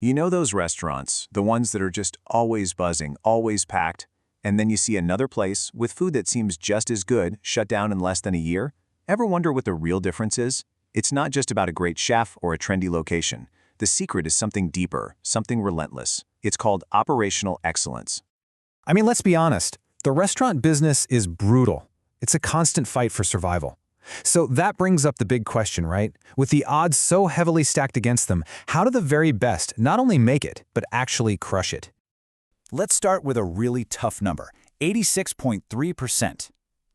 You know those restaurants, the ones that are just always buzzing, always packed, and then you see another place with food that seems just as good shut down in less than a year? Ever wonder what the real difference is? It's not just about a great chef or a trendy location. The secret is something deeper, something relentless. It's called operational excellence. I mean, let's be honest. The restaurant business is brutal. It's a constant fight for survival. So that brings up the big question, right? With the odds so heavily stacked against them, how do the very best not only make it, but actually crush it? Let's start with a really tough number, 86.3%.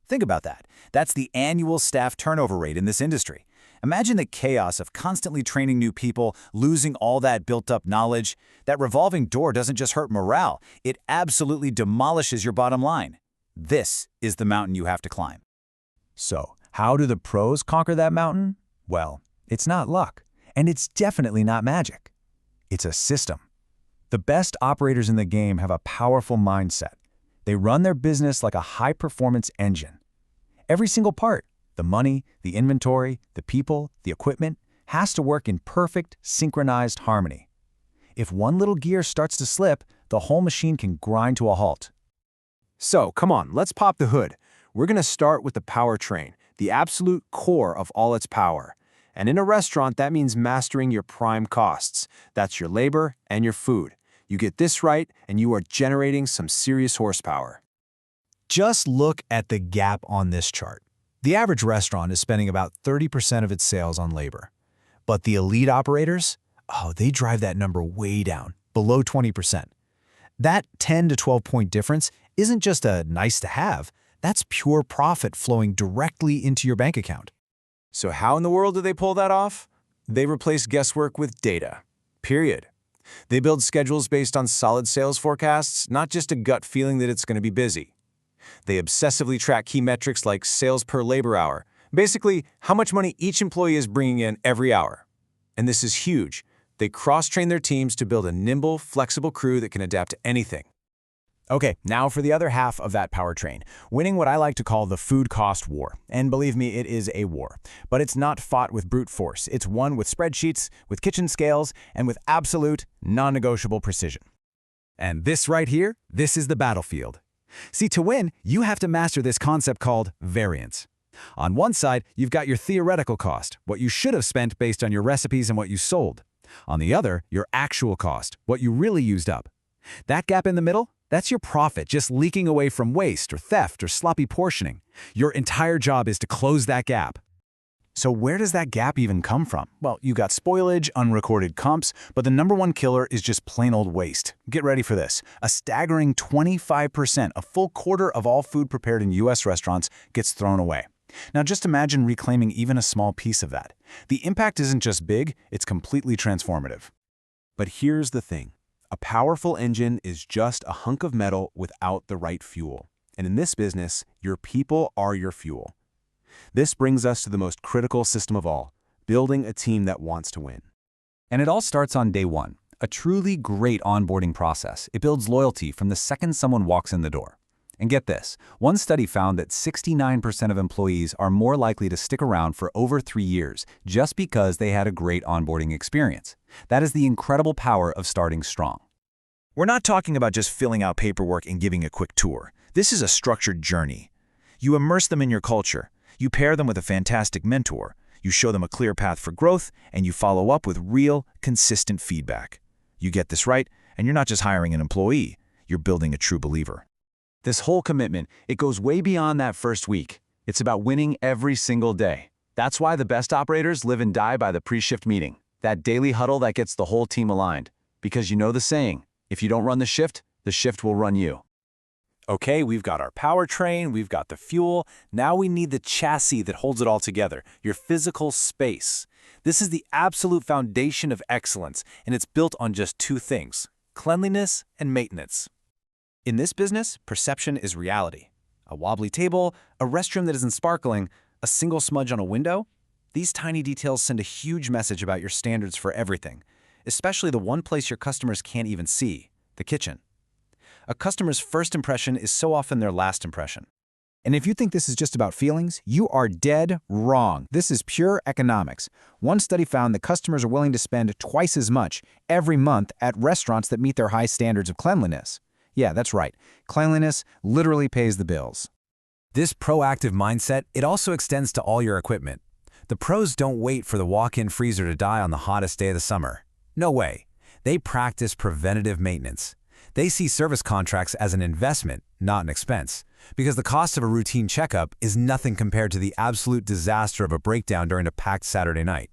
Think about that. That's the annual staff turnover rate in this industry. Imagine the chaos of constantly training new people, losing all that built-up knowledge. That revolving door doesn't just hurt morale, it absolutely demolishes your bottom line. This is the mountain you have to climb. So, how do the pros conquer that mountain? Well, it's not luck, and it's definitely not magic. It's a system. The best operators in the game have a powerful mindset. They run their business like a high-performance engine. Every single part, the money, the inventory, the people, the equipment, has to work in perfect, synchronized harmony. If one little gear starts to slip, the whole machine can grind to a halt. So, come on, let's pop the hood. We're going to start with the powertrain, the absolute core of all its power. And in a restaurant, that means mastering your prime costs. That's your labor and your food. You get this right, and you are generating some serious horsepower. Just look at the gap on this chart. The average restaurant is spending about 30% of its sales on labor. But the elite operators, they drive that number way down, below 20%. That 10 to 12-point difference isn't just a nice to have, that's pure profit flowing directly into your bank account. So how in the world do they pull that off? They replace guesswork with data. Period. They build schedules based on solid sales forecasts, not just a gut feeling that it's going to be busy. They obsessively track key metrics like sales per labor hour, basically how much money each employee is bringing in every hour. And this is huge. They cross-train their teams to build a nimble, flexible crew that can adapt to anything. Okay, now for the other half of that powertrain, winning what I like to call the food cost war. And believe me, it is a war. But it's not fought with brute force. It's won with spreadsheets, with kitchen scales, and with absolute, non-negotiable precision. And this right here, this is the battlefield. See, to win, you have to master this concept called variance. On one side, you've got your theoretical cost, what you should have spent based on your recipes and what you sold. On the other, your actual cost, what you really used up. That gap in the middle, that's your profit just leaking away from waste or theft or sloppy portioning. Your entire job is to close that gap. So where does that gap even come from? Well, you got spoilage, unrecorded comps, but the number one killer is just plain old waste. Get ready for this. A staggering 25%, a full quarter of all food prepared in U.S. restaurants gets thrown away. Now just imagine reclaiming even a small piece of that. The impact isn't just big, it's completely transformative. But here's the thing. A powerful engine is just a hunk of metal without the right fuel. And in this business, your people are your fuel. This brings us to the most critical system of all, building a team that wants to win. And it all starts on day one, a truly great onboarding process. It builds loyalty from the second someone walks in the door. And get this, one study found that 69% of employees are more likely to stick around for over 3 years just because they had a great onboarding experience. That is the incredible power of starting strong. We're not talking about just filling out paperwork and giving a quick tour. This is a structured journey. You immerse them in your culture. You pair them with a fantastic mentor. You show them a clear path for growth, and you follow up with real, consistent feedback. You get this right, and you're not just hiring an employee. You're building a true believer. This whole commitment, it goes way beyond that first week. It's about winning every single day. That's why the best operators live and die by the pre-shift meeting, that daily huddle that gets the whole team aligned. Because you know the saying, if you don't run the shift will run you. Okay, we've got our powertrain, we've got the fuel. Now we need the chassis that holds it all together, your physical space. This is the absolute foundation of excellence, and it's built on just two things, cleanliness and maintenance. In this business, perception is reality. A wobbly table, a restroom that isn't sparkling, a single smudge on a window. These tiny details send a huge message about your standards for everything, especially the one place your customers can't even see, the kitchen. A customer's first impression is so often their last impression. And if you think this is just about feelings, you are dead wrong. This is pure economics. One study found that customers are willing to spend twice as much every month at restaurants that meet their high standards of cleanliness. Yeah, that's right. Cleanliness literally pays the bills. This proactive mindset, it also extends to all your equipment. The pros don't wait for the walk-in freezer to die on the hottest day of the summer. No way. They practice preventative maintenance. They see service contracts as an investment, not an expense, because the cost of a routine checkup is nothing compared to the absolute disaster of a breakdown during a packed Saturday night.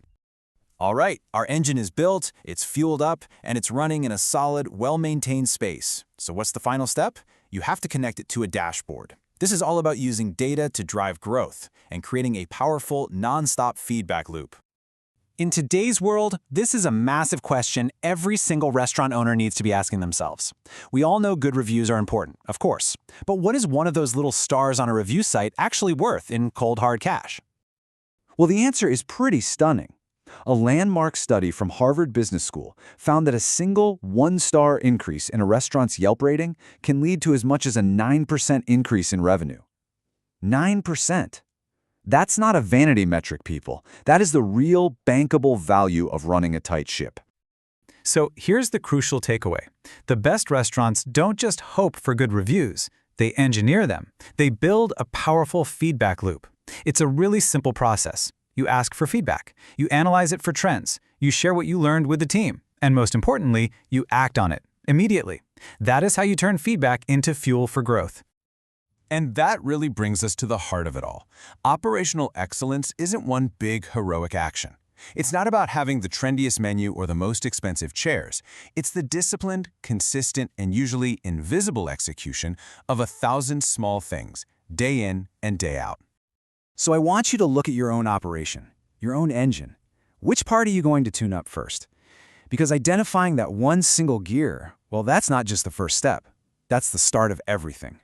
All right, our engine is built, it's fueled up, and it's running in a solid, well-maintained space. So what's the final step? You have to connect it to a dashboard. This is all about using data to drive growth and creating a powerful, non-stop feedback loop. In today's world, this is a massive question every single restaurant owner needs to be asking themselves. We all know good reviews are important, of course. But what is one of those little stars on a review site actually worth in cold hard cash? Well, the answer is pretty stunning. A landmark study from Harvard Business School found that a single one-star increase in a restaurant's Yelp rating can lead to as much as a 9% increase in revenue. 9%. That's not a vanity metric, people. That is the real bankable value of running a tight ship. So here's the crucial takeaway. The best restaurants don't just hope for good reviews. They engineer them. They build a powerful feedback loop. It's a really simple process. You ask for feedback. You analyze it for trends. You share what you learned with the team. And most importantly, you act on it immediately. That is how you turn feedback into fuel for growth. And that really brings us to the heart of it all. Operational excellence isn't one big heroic action. It's not about having the trendiest menu or the most expensive chairs. It's the disciplined, consistent, and usually invisible execution of 1,000 small things, day in and day out. So I want you to look at your own operation, your own engine. Which part are you going to tune up first? Because identifying that one single gear, well, that's not just the first step. That's the start of everything.